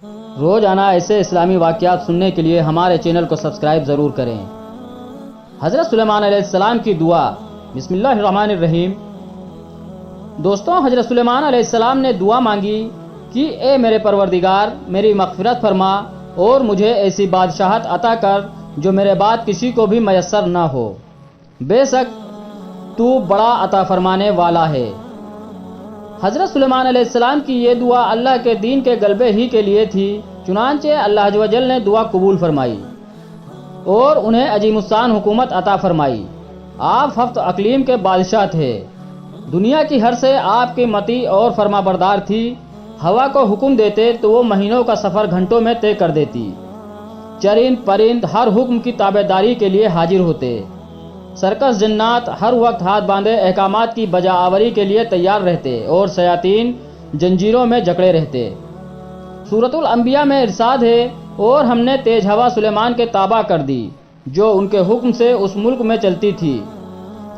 روزانہ ایسے اسلامی واقعات سننے کے لیے ہمارے چینل کو سبسکرائب ضرور کریں۔ حضرت سلیمان علیہ السلام کی دعا۔ بسم اللہ الرحمن الرحیم۔ دوستوں، حضرت سلیمان علیہ السلام نے دعا مانگی کہ اے میرے پروردگار، میری مغفرت فرما اور مجھے ایسی بادشاہت عطا کر جو میرے بعد کسی کو بھی میسر نہ ہو، بے شک تو بڑا عطا فرمانے والا ہے۔ حضرت سلیمان علیہ السلام کی یہ دعا اللہ کے دین کے غلبے ہی کے لیے تھی، چنانچہ اللہ عز و جل نے دعا قبول فرمائی اور انہیں عظیم الشان حکومت عطا فرمائی۔ آپ ہفت اقلیم کے بادشاہ تھے، دنیا کی ہر سے آپ کی مطیع اور فرما بردار تھی۔ ہوا کو حکم دیتے تو وہ مہینوں کا سفر گھنٹوں میں طے کر دیتی۔ چرند پرند ہر حکم کی تابعداری کے لیے حاضر ہوتے۔ سرکس جنات ہر وقت ہاتھ باندھے احکامات کی بجا آوری کے لیے تیار رہتے اور شیاطین جنجیروں میں جکڑے رہتے۔ سورۃ الانبیاء میں ارشاد ہے، اور ہم نے تیز ہوا سلیمان کے تابع کر دی جو ان کے حکم سے اس ملک میں چلتی تھی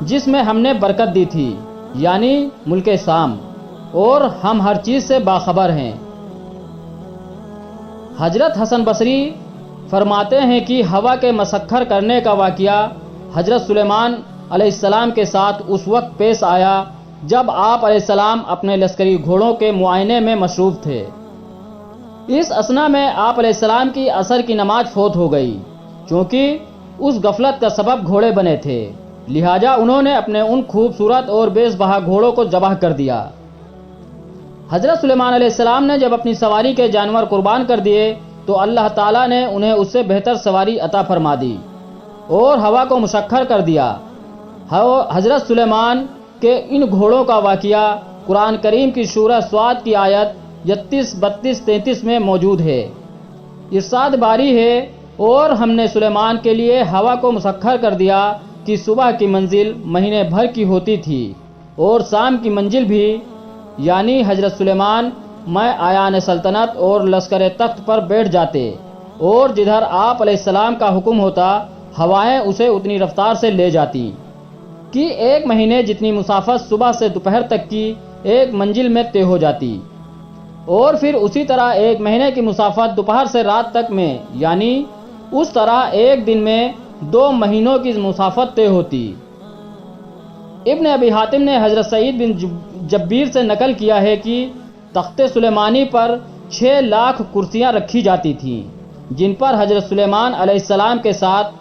جس میں ہم نے برکت دی تھی، یعنی ملک شام، اور ہم ہر چیز سے باخبر ہیں۔ حضرت حسن بصری فرماتے ہیں کہ ہوا کے مسخر کرنے کا واقعہ حضرت سلیمان علیہ السلام کے ساتھ اس وقت پیش آیا جب آپ علیہ السلام اپنے لشکری گھوڑوں کے معائنے میں مصروف تھے۔ اس اثنا میں آپ علیہ السلام کی عصر کی نماز فوت ہو گئی، چونکہ اس غفلت کا سبب گھوڑے بنے تھے، لہٰذا انہوں نے اپنے ان خوبصورت اور بیش بہا گھوڑوں کو ذبح کر دیا۔ حضرت سلیمان علیہ السلام نے جب اپنی سواری کے جانور قربان کر دیے تو اللہ تعالیٰ نے انہیں اس سے بہتر سواری عطا فرما دی اور ہوا کو مسخر کر دیا۔ حضرت سلیمان کے ان گھوڑوں کا واقعہ قرآن کریم کی سورہ صاد کی آیت 31، 32، 33 میں موجود ہے۔ ارشاد باری ہے، اور ہم نے سلیمان کے لیے ہوا کو مسخر کر دیا کہ صبح کی منزل مہینے بھر کی ہوتی تھی اور شام کی منزل بھی، یعنی حضرت سلیمان میں آیان سلطنت اور لشکر تخت پر بیٹھ جاتے اور جدھر آپ علیہ السلام کا حکم ہوتا ہوائیں اسے اتنی رفتار سے لے جاتی کہ ایک مہینے جتنی مسافت صبح سے دوپہر تک کی ایک منزل میں طے ہو جاتی، اور پھر اسی طرح ایک مہینے کی مسافت دوپہر سے رات تک میں، یعنی اس طرح ایک دن میں 2 مہینوں کی مسافت طے ہوتی۔ ابن ابی حاتم نے حضرت سعید بن جبیر سے نقل کیا ہے کہ تخت سلیمانی پر 6 لاکھ کرسیاں رکھی جاتی تھیں جن پر حضرت سلیمان علیہ السلام کے ساتھ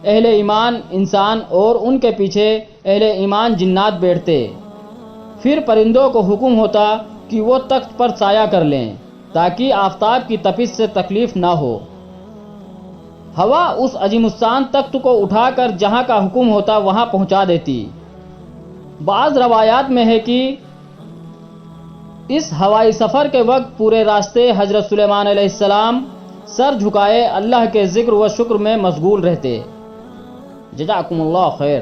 اہل ایمان انسان اور ان کے پیچھے اہل ایمان جنات بیٹھتے۔ پھر پرندوں کو حکم ہوتا کہ وہ تخت پر سایہ کر لیں تاکہ آفتاب کی تپش سے تکلیف نہ ہو۔ ہوا اس عظیم الشان تخت کو اٹھا کر جہاں کا حکم ہوتا وہاں پہنچا دیتی۔ بعض روایات میں ہے کہ اس ہوائی سفر کے وقت پورے راستے حضرت سلیمان علیہ السلام سر جھکائے اللہ کے ذکر و شکر میں مشغول رہتے۔ جزاکم اللہ خیر۔